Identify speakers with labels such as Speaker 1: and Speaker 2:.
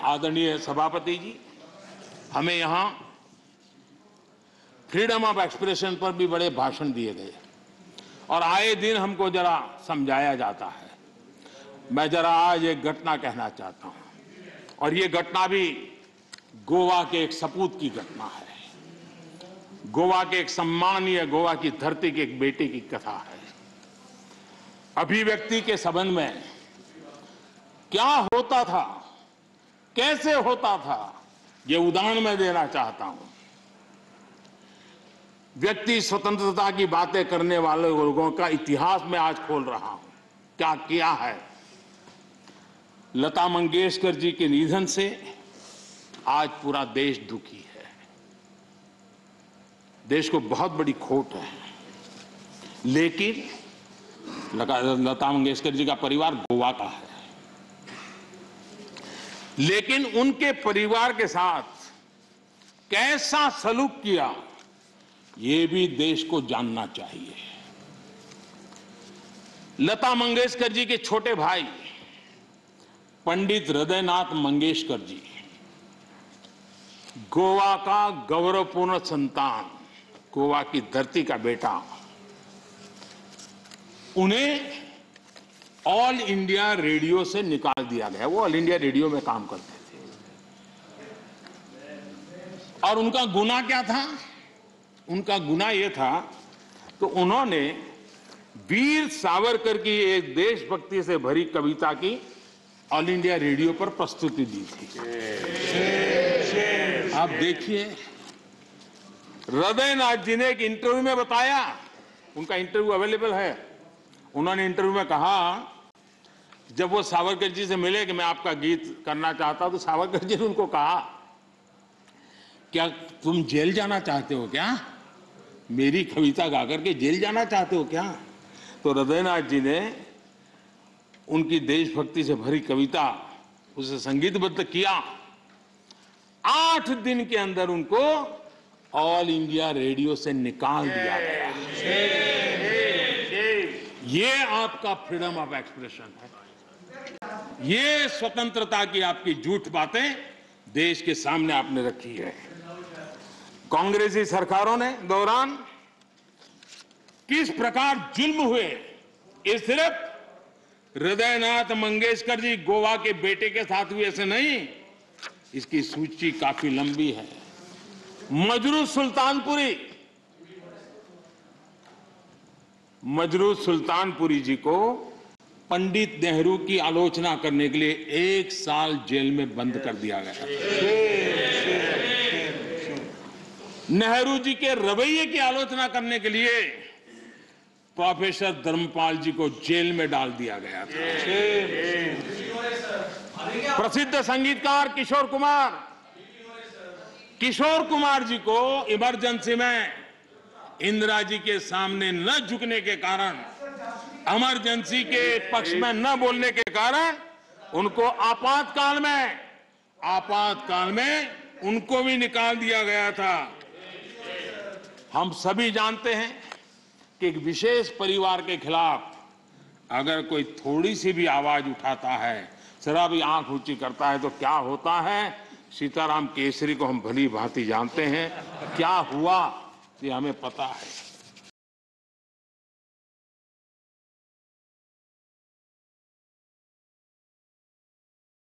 Speaker 1: आदरणीय सभापति जी, हमें यहाँ फ्रीडम ऑफ एक्सप्रेशन पर भी बड़े भाषण दिए गए और आए दिन हमको जरा समझाया जाता है। मैं जरा आज एक घटना कहना चाहता हूँ और ये घटना भी गोवा के एक सपूत की घटना है। गोवा के एक सम्मानीय गोवा की धरती के एक बेटे की कथा है। अभिव्यक्ति के संबंध में क्या होता था, कैसे होता था, ये उदाहरण मैं देना चाहता हूं। व्यक्ति स्वतंत्रता की बातें करने वाले लोगों का इतिहास मैं आज खोल रहा हूं। क्या किया है। लता मंगेशकर जी के निधन से आज पूरा देश दुखी है। देश को बहुत बड़ी खोट है। लेकिन लता मंगेशकर जी का परिवार गोवा का है, लेकिन उनके परिवार के साथ कैसा सलूक किया ये भी देश को जानना चाहिए। लता मंगेशकर जी के छोटे भाई पंडित हृदयनाथ मंगेशकर जी, गोवा का गौरवपूर्ण संतान, गोवा की धरती का बेटा, उन्हें ऑल इंडिया रेडियो से निकाल दिया गया। वो ऑल इंडिया रेडियो में काम करते थे और उनका गुनाह क्या था? उनका गुनाह यह था तो उन्होंने वीर सावरकर की एक देशभक्ति से भरी कविता की ऑल इंडिया रेडियो पर प्रस्तुति दी थी। आप देखिए, हृदयनाथ जी ने एक इंटरव्यू में बताया, उनका इंटरव्यू अवेलेबल है। उन्होंने इंटरव्यू में कहा, जब वो सावरकर जी से मिले कि मैं आपका गीत करना चाहता हूं, तो सावरकर जी ने उनको कहा, क्या तुम जेल जाना चाहते हो क्या? मेरी कविता गाकर के जेल जाना चाहते हो क्या? तो हृदयनाथ जी ने उनकी देशभक्ति से भरी कविता उसे संगीतबद्ध किया। 8 दिन के अंदर उनको ऑल इंडिया रेडियो से निकाल दिया गया। ये आपका फ्रीडम ऑफ एक्सप्रेशन है। ये स्वतंत्रता की आपकी झूठ बातें देश के सामने आपने रखी है। कांग्रेसी सरकारों ने दौरान किस प्रकार जुल्म हुए, ये सिर्फ हृदयनाथ मंगेशकर जी गोवा के बेटे के साथ हुए ऐसे नहीं, इसकी सूची काफी लंबी है। मजरू सुल्तानपुरी जी को पंडित नेहरू की आलोचना करने के लिए 1 साल जेल में बंद कर दिया गया। नेहरू जी के रवैये की आलोचना करने के लिए प्रोफेसर धर्मपाल जी को जेल में डाल दिया गया था। प्रसिद्ध संगीतकार किशोर कुमार जी को इमरजेंसी में इंदिरा जी के सामने न झुकने के कारण, इमरजेंसी के पक्ष में न बोलने के कारण उनको आपातकाल में उनको भी निकाल दिया गया था। हम सभी जानते हैं कि एक विशेष परिवार के खिलाफ अगर कोई थोड़ी सी भी आवाज उठाता है, जरा भी आंख ऊंची करता है, तो क्या होता है। सीताराम केसरी को हम भली भांति जानते हैं, क्या हुआ ये हमें पता है।